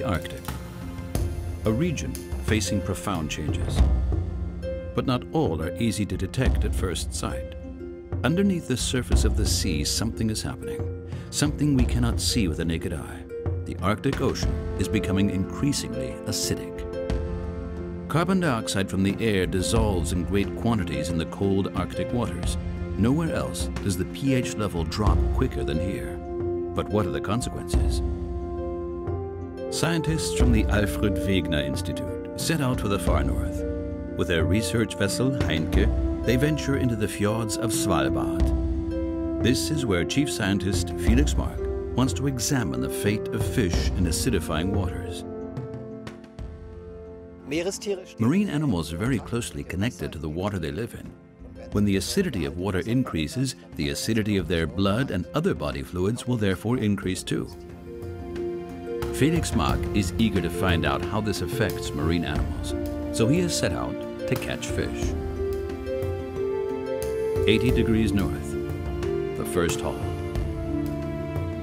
the Arctic, a region facing profound changes. But not all are easy to detect at first sight. Underneath the surface of the sea, something is happening, something we cannot see with the naked eye. The Arctic Ocean is becoming increasingly acidic. Carbon dioxide from the air dissolves in great quantities in the cold Arctic waters. Nowhere else does the pH level drop quicker than here. But what are the consequences? Scientists from the Alfred-Wegener Institute set out for the far north. With their research vessel, Heinke, they venture into the fjords of Svalbard. This is where Chief Scientist Felix Mark wants to examine the fate of fish in acidifying waters. Marine animals are very closely connected to the water they live in. When the acidity of water increases, the acidity of their blood and other body fluids will therefore increase too. Felix Mark is eager to find out how this affects marine animals, so he has set out to catch fish. 80 degrees north, the first haul.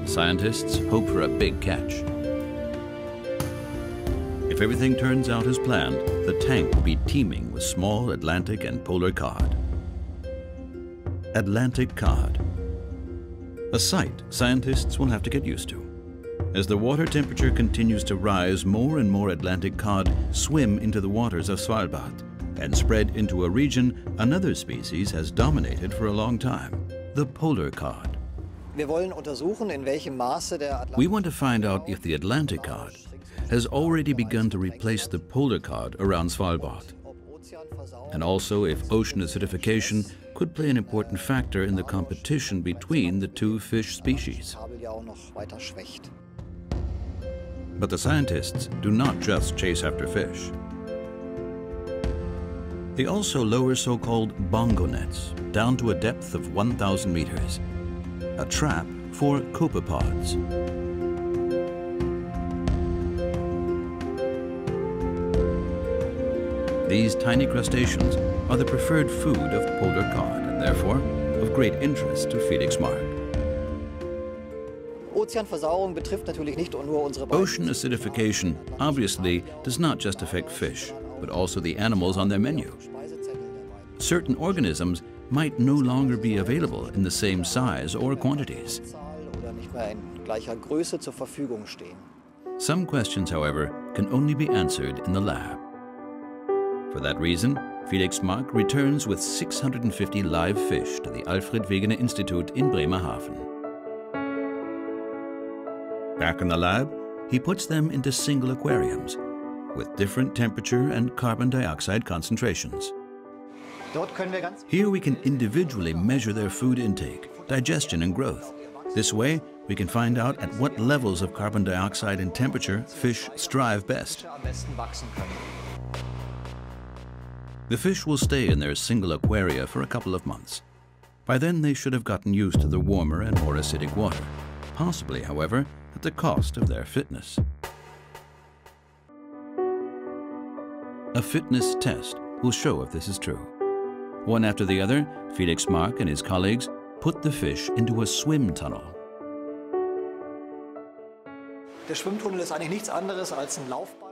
Scientists hope for a big catch. If everything turns out as planned, the tank will be teeming with small Atlantic and Polar Cod. Atlantic cod. A sight scientists will have to get used to. As the water temperature continues to rise, more and more Atlantic cod swim into the waters of Svalbard and spread into a region another species has dominated for a long time, the Polar Cod. We want to find out if the Atlantic cod has already begun to replace the Polar Cod around Svalbard, and also if ocean acidification could play an important factor in the competition between the two fish species. But the scientists do not just chase after fish. They also lower so-called bongo nets down to a depth of 1,000 meters, a trap for copepods. These tiny crustaceans are the preferred food of Polar Cod and therefore of great interest to Felix Mark. Ocean acidification obviously does not just affect fish, but also the animals on their menu. Certain organisms might no longer be available in the same size or quantities. Some questions, however, can only be answered in the lab. For that reason, Felix Mark returns with 650 live fish to the Alfred-Wegener Institute in Bremerhaven. Back in the lab, he puts them into single aquariums with different temperature and carbon dioxide concentrations. Here we can individually measure their food intake, digestion and growth. This way, we can find out at what levels of carbon dioxide and temperature fish strive best. The fish will stay in their single aquaria for a couple of months. By then, they should have gotten used to the warmer and more acidic water, possibly, however, at the cost of their fitness. A fitness test will show if this is true. One after the other, Felix Mark and his colleagues put the fish into a swim tunnel.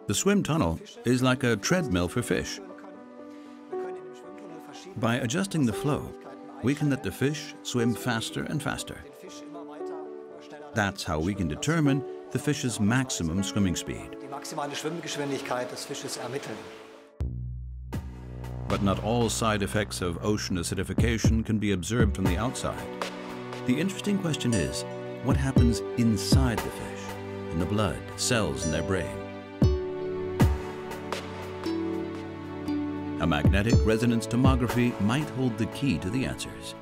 The swim tunnel is like a treadmill for fish. By adjusting the flow, we can let the fish swim faster and faster. That's how we can determine the fish's maximum swimming speed. But not all side effects of ocean acidification can be observed from the outside. The interesting question is, what happens inside the fish, in the blood, cells, and their brain? A magnetic resonance tomography might hold the key to the answers.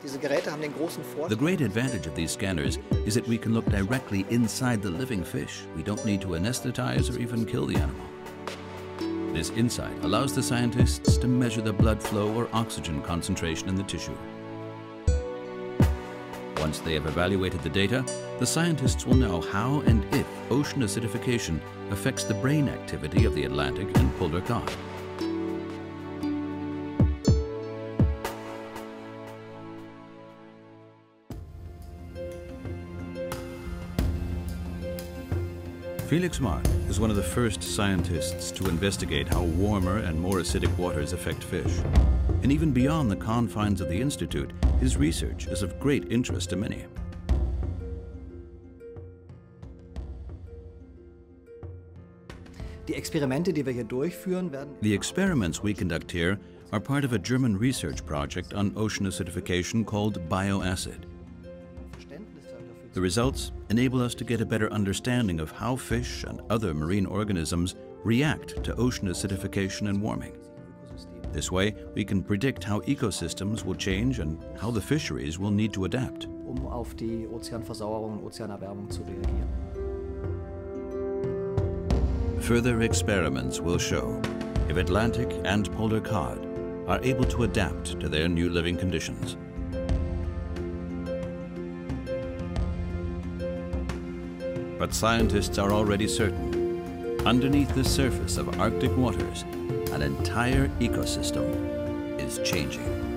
The great advantage of these scanners is that we can look directly inside the living fish. We don't need to anesthetize or even kill the animal. This insight allows the scientists to measure the blood flow or oxygen concentration in the tissue. Once they have evaluated the data, the scientists will know how and if ocean acidification affects the brain activity of the Atlantic and Polar Cod. Felix Mark is one of the first scientists to investigate how warmer and more acidic waters affect fish. And even beyond the confines of the Institute, his research is of great interest to many. The experiments we conduct here are part of a German research project on ocean acidification called BioAcid. The results enable us to get a better understanding of how fish and other marine organisms react to ocean acidification and warming. This way, we can predict how ecosystems will change and how the fisheries will need to adapt. Auf die Ozeanversauerung und Ozeanerwärmung zu reagieren. Further experiments will show if Atlantic and Polar Cod are able to adapt to their new living conditions. But scientists are already certain, underneath the surface of Arctic waters, an entire ecosystem is changing.